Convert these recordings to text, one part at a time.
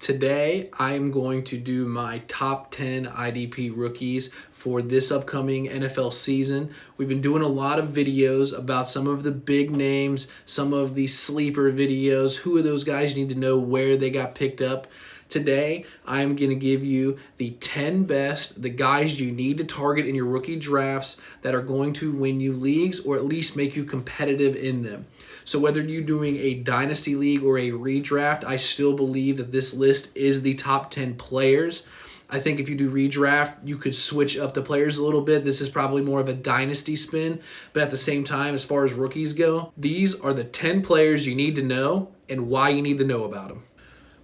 Today, I'm going to do my top 10 IDP rookies for this upcoming NFL season. We've been doing a lot of videos about some of the big names, some of the sleeper videos, who are those guys you need to know, where they got picked up. Today, I'm going to give you the 10 best, the guys you need to target in your rookie drafts that are going to win you leagues or at least make you competitive in them. So whether you're doing a dynasty league or a redraft, I still believe that this list is the top 10 players. I think if you do redraft, you could switch up the players a little bit. This is probably more of a dynasty spin, but at the same time, as far as rookies go, these are the 10 players you need to know and why you need to know about them.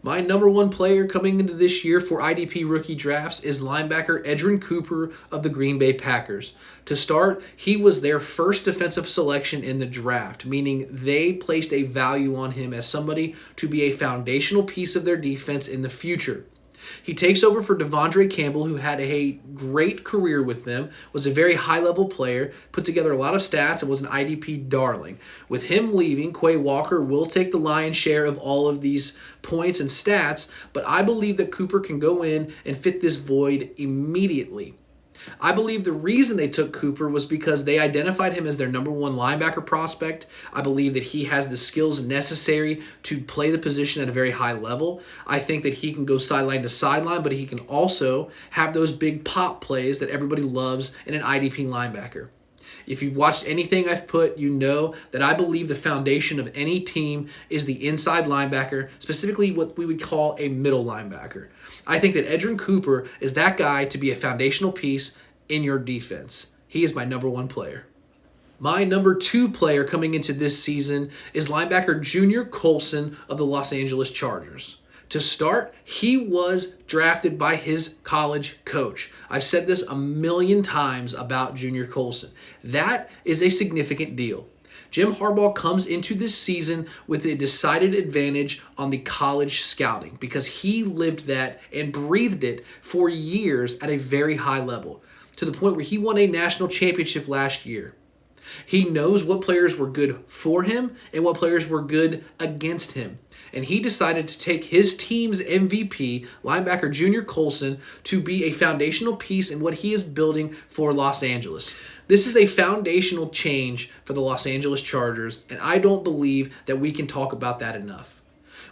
My number one player coming into this year for IDP rookie drafts is linebacker Edan Cooper of the Green Bay Packers. To start, he was their first defensive selection in the draft, meaning they placed a value on him as somebody to be a foundational piece of their defense in the future. He takes over for Devondre Campbell, who had a great career with them, was a very high-level player, put together a lot of stats, and was an IDP darling. With him leaving, Quay Walker will take the lion's share of all of these points and stats, but I believe that Cooper can go in and fit this void immediately. I believe the reason they took Cooper was because they identified him as their number one linebacker prospect. I believe that he has the skills necessary to play the position at a very high level. I think that he can go sideline to sideline, but he can also have those big pop plays that everybody loves in an IDP linebacker. If you've watched anything I've put, you know that I believe the foundation of any team is the inside linebacker, specifically what we would call a middle linebacker. I think that Edan Cooper is that guy to be a foundational piece in your defense. He is my number one player. My number two player coming into this season is linebacker Junior Coulson of the Los Angeles Chargers. To start, he was drafted by his college coach. I've said this a million times about Junior Coulson. That is a significant deal. Jim Harbaugh comes into this season with a decided advantage on the college scouting because he lived that and breathed it for years at a very high level, to the point where he won a national championship last year. He knows what players were good for him and what players were good against him. And he decided to take his team's MVP, linebacker Junior Coulson, to be a foundational piece in what he is building for Los Angeles. This is a foundational change for the Los Angeles Chargers, and I don't believe that we can talk about that enough.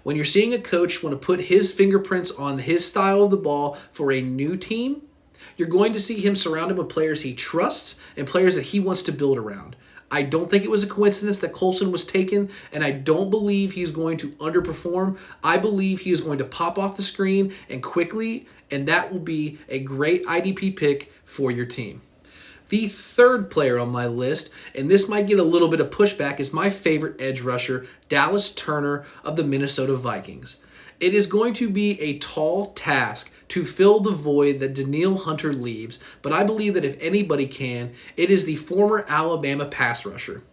When you're seeing a coach want to put his fingerprints on his style of the ball for a new team, you're going to see him surrounded with players he trusts and players that he wants to build around. I don't think it was a coincidence that Coulson was taken, and I don't believe he's going to underperform. I believe he is going to pop off the screen and quickly, and that will be a great IDP pick for your team. The third player on my list, and this might get a little bit of pushback, is my favorite edge rusher, Dallas Turner of the Minnesota Vikings. It is going to be a tall task to fill the void that Danielle Hunter leaves, but I believe that if anybody can, it is the former Alabama pass rusher.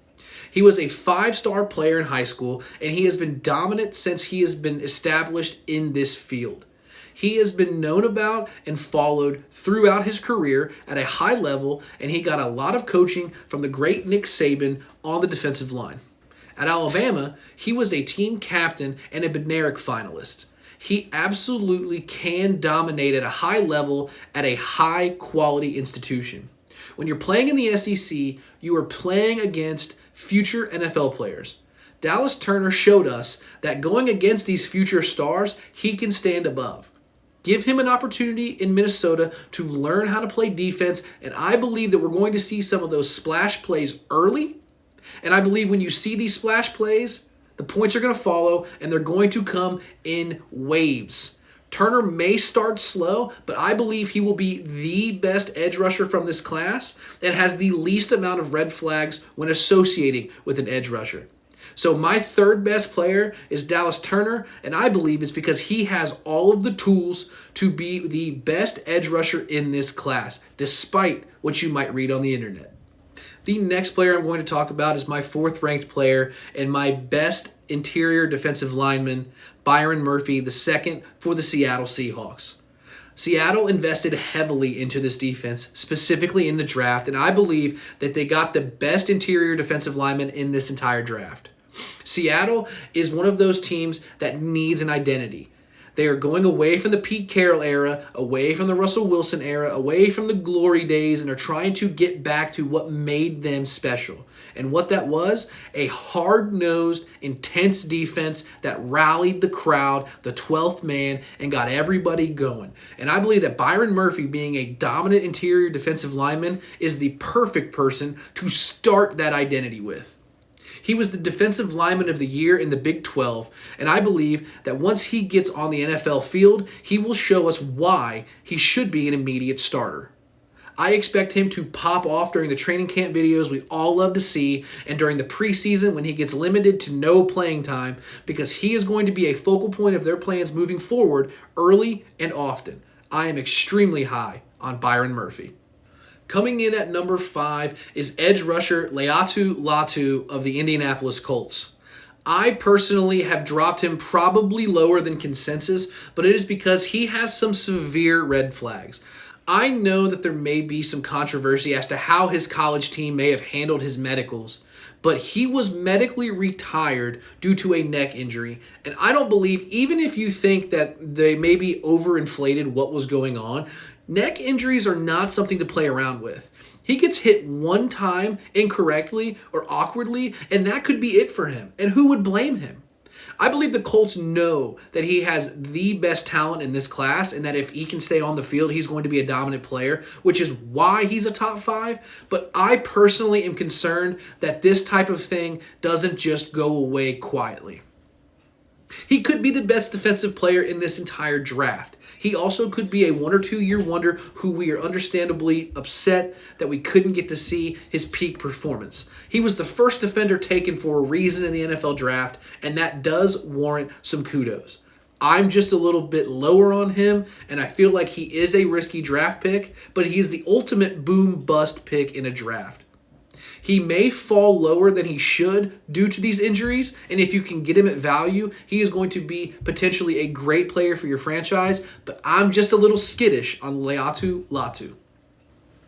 He was a 5-star player in high school, and he has been dominant since he has been established in this field. He has been known about and followed throughout his career at a high level, and he got a lot of coaching from the great Nick Saban on the defensive line. At Alabama, he was a team captain and a Bednarik finalist. He absolutely can dominate at a high level at a high-quality institution. When you're playing in the SEC, you are playing against future NFL players. Dallas Turner showed us that going against these future stars, he can stand above. Give him an opportunity in Minnesota to learn how to play defense, and I believe that we're going to see some of those splash plays early. And I believe when you see these splash plays, the points are going to follow, and they're going to come in waves. Turner may start slow, but I believe he will be the best edge rusher from this class and has the least amount of red flags when associating with an edge rusher. So my third best player is Dallas Turner, and I believe it's because he has all of the tools to be the best edge rusher in this class, despite what you might read on the internet. The next player I'm going to talk about is my fourth-ranked player and my best interior defensive lineman, Byron Murphy, the second for the Seattle Seahawks. Seattle invested heavily into this defense, specifically in the draft, and I believe that they got the best interior defensive lineman in this entire draft. Seattle is one of those teams that needs an identity. They are going away from the Pete Carroll era, away from the Russell Wilson era, away from the glory days, and are trying to get back to what made them special. And what that was, a hard-nosed, intense defense that rallied the crowd, the 12th man, and got everybody going. And I believe that Byron Murphy, being a dominant interior defensive lineman, is the perfect person to start that identity with. He was the defensive lineman of the year in the Big 12, and I believe that once he gets on the NFL field, he will show us why he should be an immediate starter. I expect him to pop off during the training camp videos we all love to see, and during the preseason when he gets limited to no playing time, because he is going to be a focal point of their plans moving forward early and often. I am extremely high on Byron Murphy. Coming in at number 5 is edge rusher Laiatu Latu of the Indianapolis Colts. I personally have dropped him probably lower than consensus, but it is because he has some severe red flags. I know that there may be some controversy as to how his college team may have handled his medicals, but he was medically retired due to a neck injury, and I don't believe, even if you think that they maybe overinflated what was going on, neck injuries are not something to play around with. He gets hit one time incorrectly or awkwardly, and that could be it for him. And who would blame him? I believe the Colts know that he has the best talent in this class, and that if he can stay on the field, he's going to be a dominant player, which is why he's a top 5. But I personally am concerned that this type of thing doesn't just go away quietly. He could be the best defensive player in this entire draft. He also could be a 1 or 2 year wonder who we are understandably upset that we couldn't get to see his peak performance. He was the first defender taken for a reason in the NFL draft, and that does warrant some kudos. I'm just a little bit lower on him, and I feel like he is a risky draft pick, but he is the ultimate boom-bust pick in a draft. He may fall lower than he should due to these injuries, and if you can get him at value, he is going to be potentially a great player for your franchise, but I'm just a little skittish on Laiatu Latu.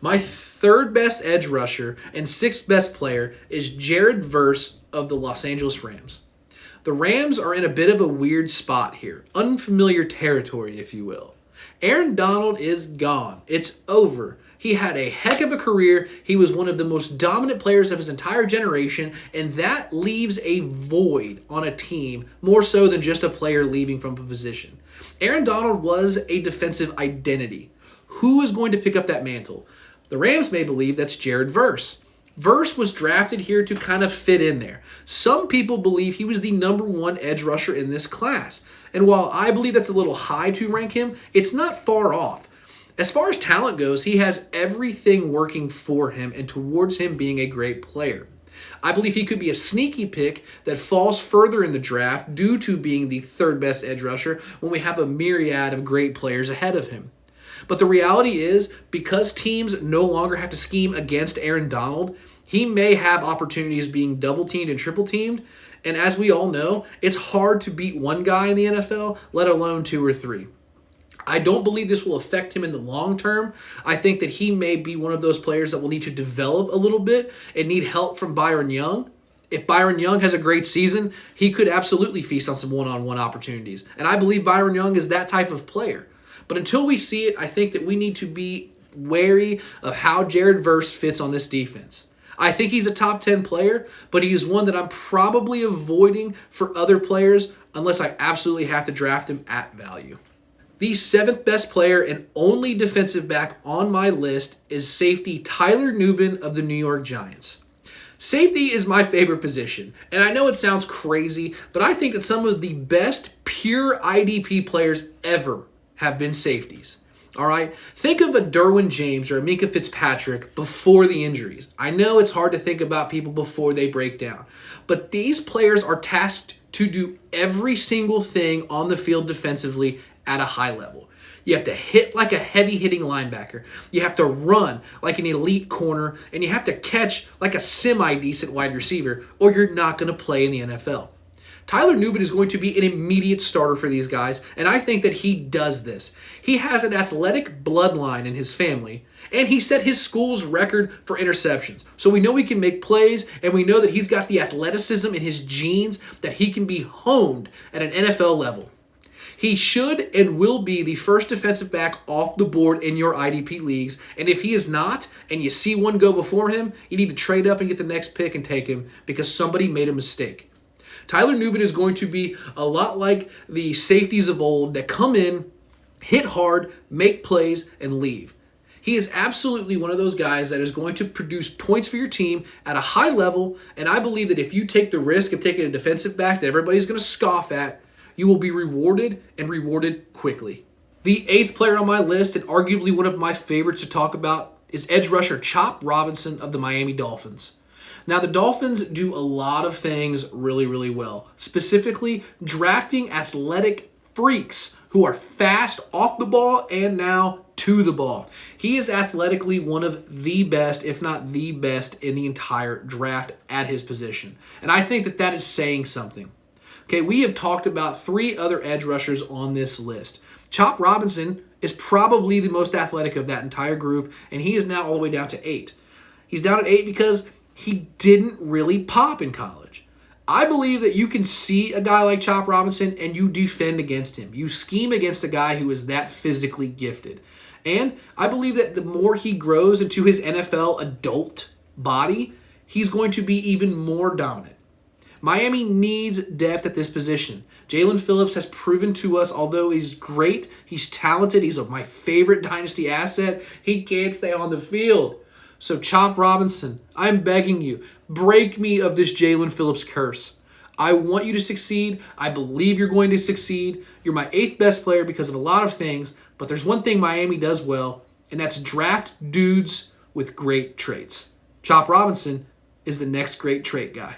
My 3rd best edge rusher and 6th best player is Jared Verse of the Los Angeles Rams. The Rams are in a bit of a weird spot here, unfamiliar territory, if you will. Aaron Donald is gone. It's over. He had a heck of a career. He was one of the most dominant players of his entire generation, and that leaves a void on a team more so than just a player leaving from a position. Aaron Donald was a defensive identity. Who is going to pick up that mantle? The Rams may believe that's Jared Verse. Verse was drafted here to kind of fit in there. Some people believe he was the number 1 edge rusher in this class. And while I believe that's a little high to rank him, it's not far off. As far as talent goes, he has everything working for him and towards him being a great player. I believe he could be a sneaky pick that falls further in the draft due to being the 3rd best edge rusher when we have a myriad of great players ahead of him. But the reality is, because teams no longer have to scheme against Aaron Donald, he may have opportunities being double-teamed and triple-teamed. And as we all know, it's hard to beat one guy in the NFL, let alone 2 or 3. I don't believe this will affect him in the long term. I think that he may be one of those players that will need to develop a little bit and need help from Byron Young. If Byron Young has a great season, he could absolutely feast on some one-on-one opportunities. And I believe Byron Young is that type of player. But until we see it, I think that we need to be wary of how Jared Verse fits on this defense. I think he's a top 10 player, but he is one that I'm probably avoiding for other players unless I absolutely have to draft him at value. The 7th best player and only defensive back on my list is safety Tyler Nuban of the New York Giants. Safety is my favorite position, and I know it sounds crazy, but I think that some of the best pure IDP players ever have been safeties. All right, think of a Derwin James or a Minkah Fitzpatrick before the injuries. I know it's hard to think about people before they break down, but these players are tasked to do every single thing on the field defensively at a high level. You have to hit like a heavy-hitting linebacker. You have to run like an elite corner, and you have to catch like a semi-decent wide receiver, or you're not going to play in the NFL. Tyler Nuban is going to be an immediate starter for these guys, and I think that he does this. He has an athletic bloodline in his family, and he set his school's record for interceptions. So we know he can make plays, and we know that he's got the athleticism in his genes that he can be honed at an NFL level. He should and will be the first defensive back off the board in your IDP leagues. And if he is not, and you see one go before him, you need to trade up and get the next pick and take him because somebody made a mistake. Tyler Nuban is going to be a lot like the safeties of old that come in, hit hard, make plays, and leave. He is absolutely one of those guys that is going to produce points for your team at a high level, and I believe that if you take the risk of taking a defensive back that everybody's going to scoff at, you will be rewarded and rewarded quickly. The 8th player on my list, and arguably one of my favorites to talk about, is edge rusher Chop Robinson of the Miami Dolphins. Now, the Dolphins do a lot of things really, really well, specifically drafting athletic freaks who are fast off the ball and now to the ball. He is athletically one of the best, if not the best, in the entire draft at his position. And I think that that is saying something. Okay, we have talked about 3 other edge rushers on this list. Chop Robinson is probably the most athletic of that entire group, and he is now all the way down to 8. He's down at 8 because he didn't really pop in college. I believe that you can see a guy like Chop Robinson and you defend against him. You scheme against a guy who is that physically gifted. And I believe that the more he grows into his NFL adult body, he's going to be even more dominant. Miami needs depth at this position. Jalen Phillips has proven to us, although he's great, he's talented, he's my favorite dynasty asset, he can't stay on the field. So Chop Robinson, I'm begging you, break me of this Jalen Phillips curse. I want you to succeed. I believe you're going to succeed. You're my 8th best player because of a lot of things, but there's one thing Miami does well, and that's draft dudes with great traits. Chop Robinson is the next great trait guy.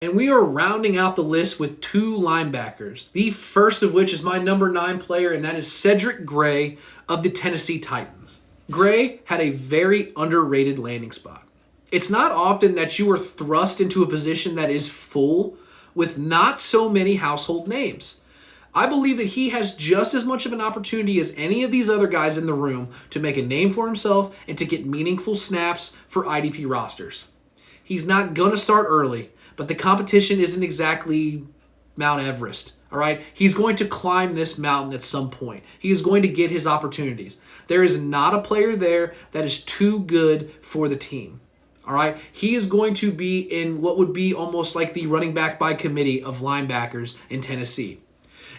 And we are rounding out the list with 2 linebackers, the first of which is my number 9 player, and that is Cedric Gray of the Tennessee Titans. Gray had a very underrated landing spot. It's not often that you are thrust into a position that is full with not so many household names. I believe that he has just as much of an opportunity as any of these other guys in the room to make a name for himself and to get meaningful snaps for IDP rosters. He's not going to start early, but the competition isn't exactly Mount Everest, all right? He's going to climb this mountain at some point. He is going to get his opportunities. There is not a player there that is too good for the team, all right? He is going to be in what would be almost like the running back by committee of linebackers in Tennessee.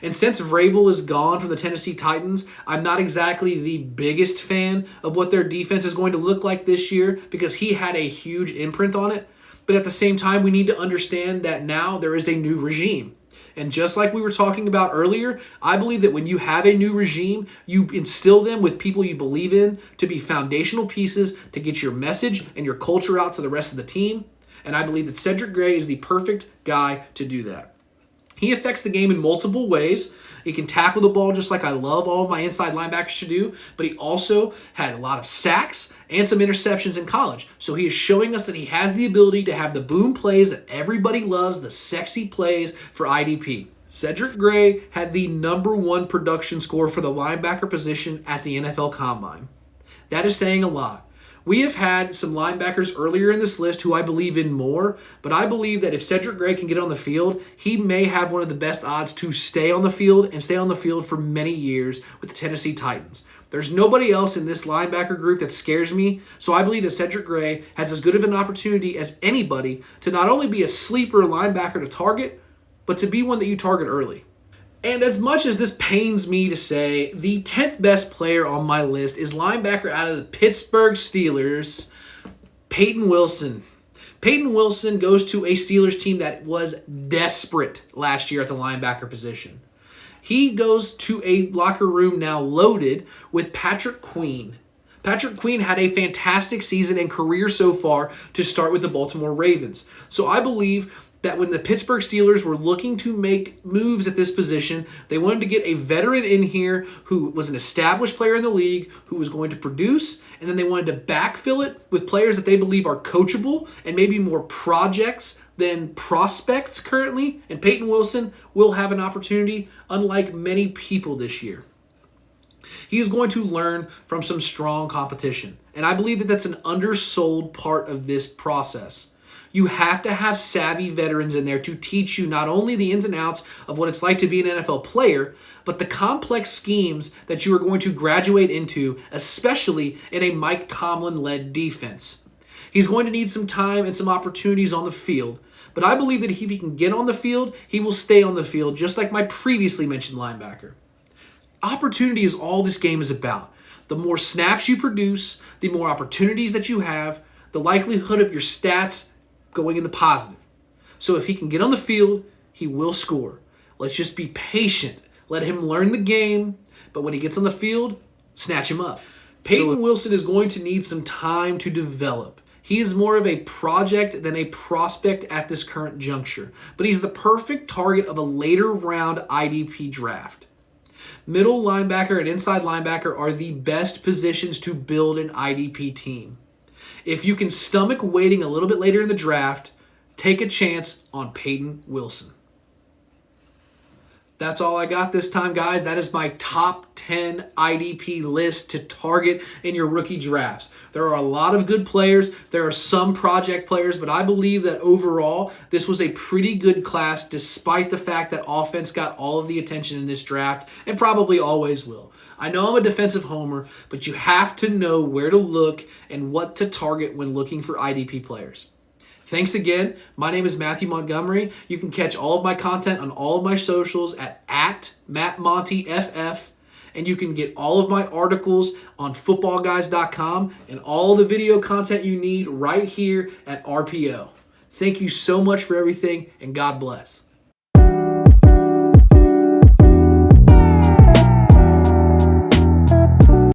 And since Vrabel is gone from the Tennessee Titans, I'm not exactly the biggest fan of what their defense is going to look like this year because he had a huge imprint on it. But at the same time, we need to understand that now there is a new regime. And just like we were talking about earlier, I believe that when you have a new regime, you instill them with people you believe in to be foundational pieces to get your message and your culture out to the rest of the team. And I believe that Cedric Gray is the perfect guy to do that. He affects the game in multiple ways. He can tackle the ball just like I love all of my inside linebackers to do, but he also had a lot of sacks and some interceptions in college. So he is showing us that he has the ability to have the boom plays that everybody loves, the sexy plays for IDP. Cedric Gray had the number 1 production score for the linebacker position at the NFL Combine. That is saying a lot. We have had some linebackers earlier in this list who I believe in more, but I believe that if Cedric Gray can get on the field, he may have one of the best odds to stay on the field and stay on the field for many years with the Tennessee Titans. There's nobody else in this linebacker group that scares me, so I believe that Cedric Gray has as good of an opportunity as anybody to not only be a sleeper linebacker to target, but to be one that you target early. And as much as this pains me to say, the 10th best player on my list is linebacker out of the Pittsburgh Steelers, Peyton Wilson. Peyton Wilson goes to a Steelers team that was desperate last year at the linebacker position. He goes to a locker room now loaded with Patrick Queen. Patrick Queen had a fantastic season and career so far to start with the Baltimore Ravens. So I believe that when the Pittsburgh Steelers were looking to make moves at this position, they wanted to get a veteran in here who was an established player in the league, who was going to produce, and then they wanted to backfill it with players that they believe are coachable and maybe more projects than prospects currently. And Peyton Wilson will have an opportunity, unlike many people this year. He is going to learn from some strong competition. And I believe that that's an undersold part of this process. You have to have savvy veterans in there to teach you not only the ins and outs of what it's like to be an NFL player, but the complex schemes that you are going to graduate into, especially in a Mike Tomlin-led defense. He's going to need some time and some opportunities on the field, but I believe that if he can get on the field, he will stay on the field, just like my previously mentioned linebacker. Opportunity is all this game is about. The more snaps you produce, the more opportunities that you have, the likelihood of your stats going in the positive. So if he can get on the field, he will score. Let's just be patient. Let him learn the game, but when he gets on the field, snatch him up. Peyton Wilson is going to need some time to develop. He is more of a project than a prospect at this current juncture, but he's the perfect target of a later round IDP draft. Middle linebacker and inside linebacker are the best positions to build an IDP team. If you can stomach waiting a little bit later in the draft, take a chance on Peyton Wilson. That's all I got this time, guys. That is my top 10 IDP list to target in your rookie drafts. There are a lot of good players. There are some project players, but I believe that overall, this was a pretty good class despite the fact that offense got all of the attention in this draft and probably always will. I know I'm a defensive homer, but you have to know where to look and what to target when looking for IDP players. Thanks again. My name is Matthew Montgomery. You can catch all of my content on all of my socials at MattMontyFF. And you can get all of my articles on footballguys.com and all the video content you need right here at RPO. Thank you so much for everything, and God bless.